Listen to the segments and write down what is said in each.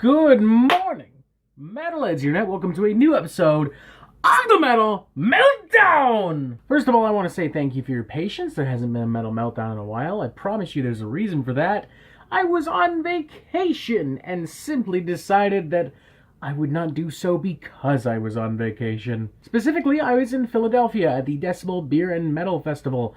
Good morning, Metalheads here, and welcome to a new episode of the Metal Meltdown! First of all, I want to say thank you for your patience. There hasn't been a Metal Meltdown in a while. I promise you there's a reason for that. I was on vacation and simply decided that I would not do so because I was on vacation. Specifically, I was in Philadelphia at the Decibel Beer and Metal Festival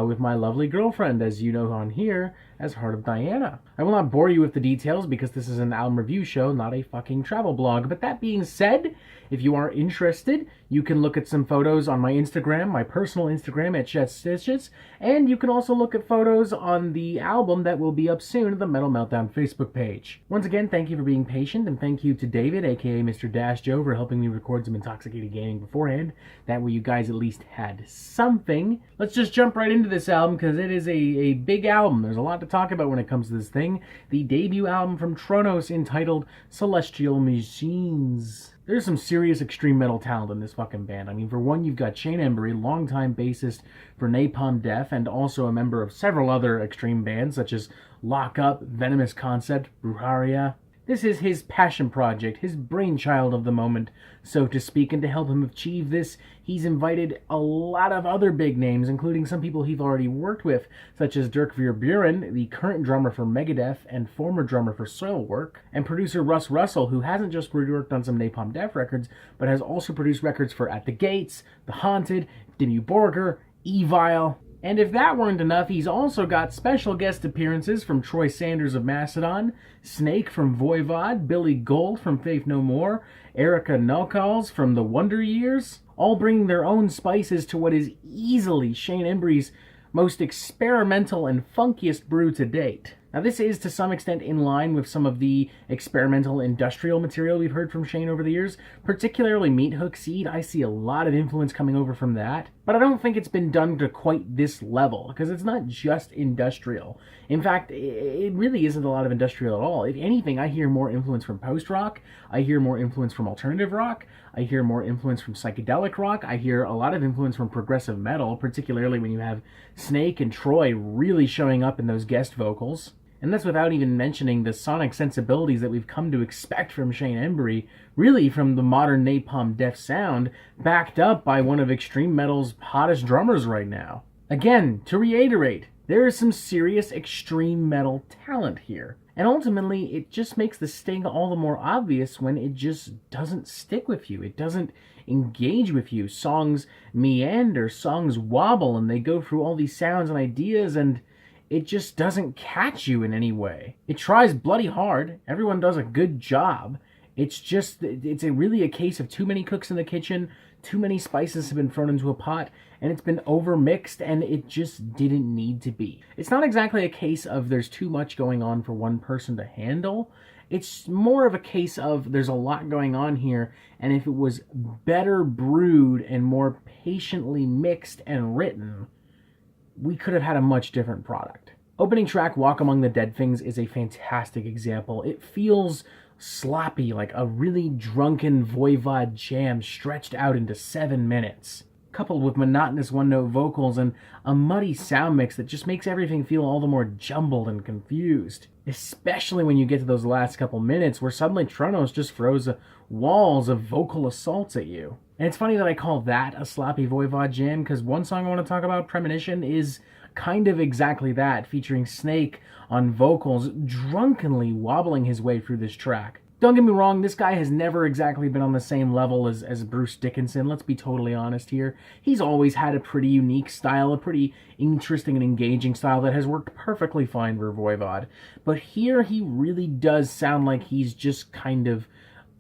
with my lovely girlfriend, as you know on here, as Heart of Diana. I will not bore you with the details because this is an album review show, not a fucking travel blog. But that being said, if you are interested, you can look at some photos on my Instagram, my personal Instagram at @ShetStitches, and you can also look at photos on the album that will be up soon at the Metal Meltdown Facebook page. Once again, thank you for being patient, and thank you to David, aka Mr. Dash Joe, for helping me record some Intoxicated Gaming beforehand. That way you guys at least had something. Let's just jump right into this album, because it is a big album. There's a lot to talk about when it comes to this thing. The debut album from Tronos entitled Celestial Machines. There's some serious extreme metal talent in this fucking band. I mean, for one, you've got Shane Embury, longtime bassist for Napalm Death, and also a member of several other extreme bands, such as Lock Up, Venomous Concept, Bruharia. This is his passion project, his brainchild of the moment, so to speak, and to help him achieve this, he's invited a lot of other big names, including some people he's already worked with, such as Dirk Verburen, the current drummer for Megadeth and former drummer for Soilwork, and producer Russ Russell, who hasn't just worked on some Napalm Death records, but has also produced records for At the Gates, The Haunted, Dimmu Borgir, Evil. And if that weren't enough, he's also got special guest appearances from Troy Sanders of Mastodon, Snake from Voivod, Billy Gold from Faith No More, Erica Nulkals from The Wonder Years, all bringing their own spices to what is easily Shane Embury's most experimental and funkiest brew to date. Now, this is to some extent in line with some of the experimental industrial material we've heard from Shane over the years, particularly Meat Hook Seed. I see a lot of influence coming over from that, but I don't think it's been done to quite this level, because it's not just industrial. In fact, it really isn't a lot of industrial at all. If anything, I hear more influence from post-rock, I hear more influence from alternative rock, I hear more influence from psychedelic rock, I hear a lot of influence from progressive metal, particularly when you have Snake and Troy really showing up in those guest vocals. And that's without even mentioning the sonic sensibilities that we've come to expect from Shane Embury, really from the modern Napalm Death sound, backed up by one of extreme metal's hottest drummers right now. Again, to reiterate, there is some serious extreme metal talent here. And ultimately, it just makes the sting all the more obvious when it just doesn't stick with you. It doesn't engage with you. Songs meander, songs wobble, and they go through all these sounds and ideas, and it just doesn't catch you in any way. It tries bloody hard. Everyone does a good job. It's really a case of too many cooks in the kitchen, too many spices have been thrown into a pot, and it's been overmixed, and it just didn't need to be. It's not exactly a case of there's too much going on for one person to handle. It's more of a case of there's a lot going on here, and if it was better brewed and more patiently mixed and written, we could have had a much different product. Opening track, Walk Among the Dead Things, is a fantastic example. It feels sloppy, like a really drunken Voivod jam stretched out into 7 minutes, coupled with monotonous one-note vocals and a muddy sound mix that just makes everything feel all the more jumbled and confused. Especially when you get to those last couple minutes where suddenly Tronos just throws walls of vocal assaults at you. And it's funny that I call that a sloppy Voivod jam, because one song I want to talk about, Premonition, is kind of exactly that, featuring Snake on vocals, drunkenly wobbling his way through this track. Don't get me wrong, this guy has never exactly been on the same level as Bruce Dickinson, let's be totally honest here. He's always had a pretty unique style, a pretty interesting and engaging style that has worked perfectly fine for Voivod. But here he really does sound like he's just kind of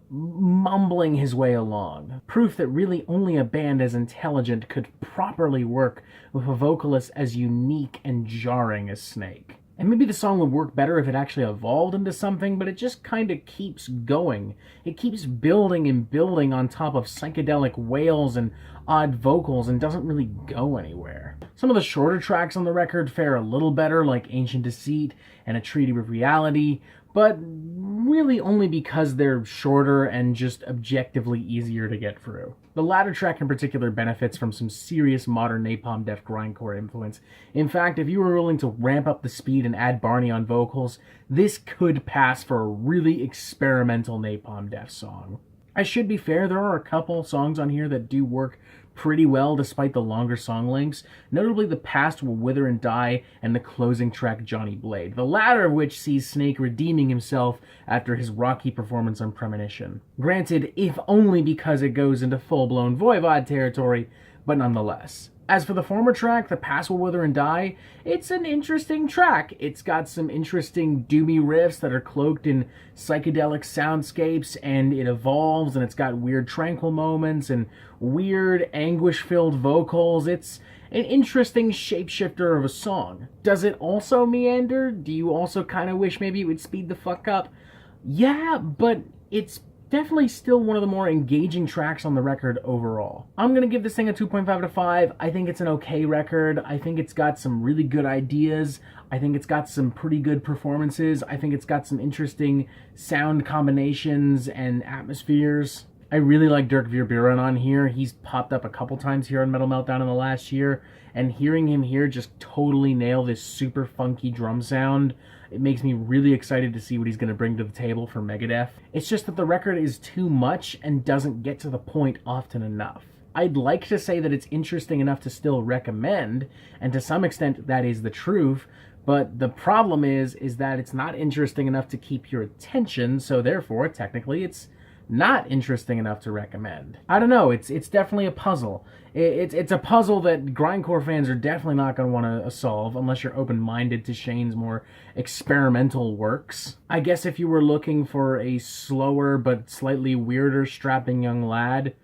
mumbling his way along. Proof that really only a band as intelligent could properly work with a vocalist as unique and jarring as Snake. And maybe the song would work better if it actually evolved into something, but it just kind of keeps going. It keeps building and building on top of psychedelic wails and odd vocals and doesn't really go anywhere. Some of the shorter tracks on the record fare a little better, like Ancient Deceit and A Treaty with Reality, but really only because they're shorter and just objectively easier to get through. The latter track in particular benefits from some serious modern Napalm Death grindcore influence. In fact, if you were willing to ramp up the speed and add Barney on vocals, this could pass for a really experimental Napalm Death song. I should be fair, there are a couple songs on here that do work pretty well despite the longer song lengths, notably The Past Will Wither and Die and the closing track Johnny Blade, the latter of which sees Snake redeeming himself after his rocky performance on Premonition. Granted, if only because it goes into full-blown Voivod territory, but nonetheless. As for the former track, The Past Will Wither and Die, it's an interesting track. It's got some interesting doomy riffs that are cloaked in psychedelic soundscapes, and it evolves, and it's got weird tranquil moments and weird anguish-filled vocals. It's an interesting shapeshifter of a song. Does it also meander? Do you also kind of wish maybe it would speed the fuck up? Yeah, but it's definitely still one of the more engaging tracks on the record overall. I'm going to give this thing a 2.5 out of 5. I think it's an okay record. I think it's got some really good ideas. I think it's got some pretty good performances. I think it's got some interesting sound combinations and atmospheres. I really like Dirk Verbeuren on here. He's popped up a couple times here on Metal Meltdown in the last year, and hearing him here just totally nail this super funky drum sound, it makes me really excited to see what he's going to bring to the table for Megadeth. It's just that the record is too much and doesn't get to the point often enough. I'd like to say that it's interesting enough to still recommend, and to some extent that is the truth, but the problem is that it's not interesting enough to keep your attention, so therefore, technically, it's not interesting enough to recommend. I don't know, it's definitely a puzzle. It's a puzzle that grindcore fans are definitely not going to want to solve unless you're open-minded to Shane's more experimental works. I guess if you were looking for a slower but slightly weirder strapping young lad,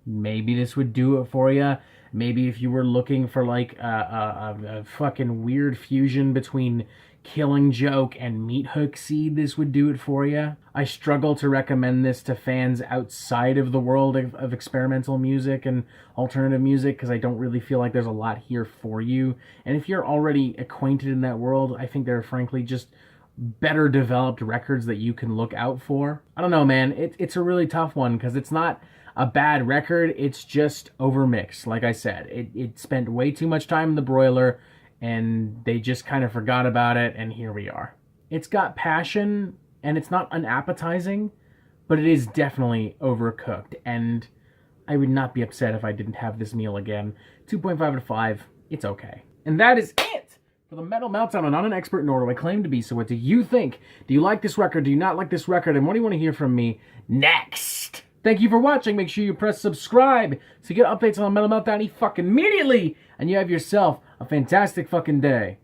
maybe this would do it for you. Maybe if you were looking for like a fucking weird fusion between Killing Joke and Meat Hook Seed, this would do it for you. I struggle to recommend this to fans outside of the world of experimental music and alternative music because I don't really feel like there's a lot here for you. And if you're already acquainted in that world, I think there are frankly just better developed records that you can look out for. I don't know, man. It's a really tough one because it's not a bad record. It's just overmixed. Like I said, it spent way too much time in the broiler, and they just kind of forgot about it, and here we are. It's got passion, and it's not unappetizing, but it is definitely overcooked, and I would not be upset if I didn't have this meal again. 2.5 out of 5, it's okay. And that is it for the Metal Meltdown. I'm not an expert, nor do I claim to be, so what do you think? Do you like this record? Do you not like this record? And what do you want to hear from me next? Thank you for watching. Make sure you press subscribe so you get updates on the Metal Meltdown fucking immediately, and you have yourself a fantastic fucking day.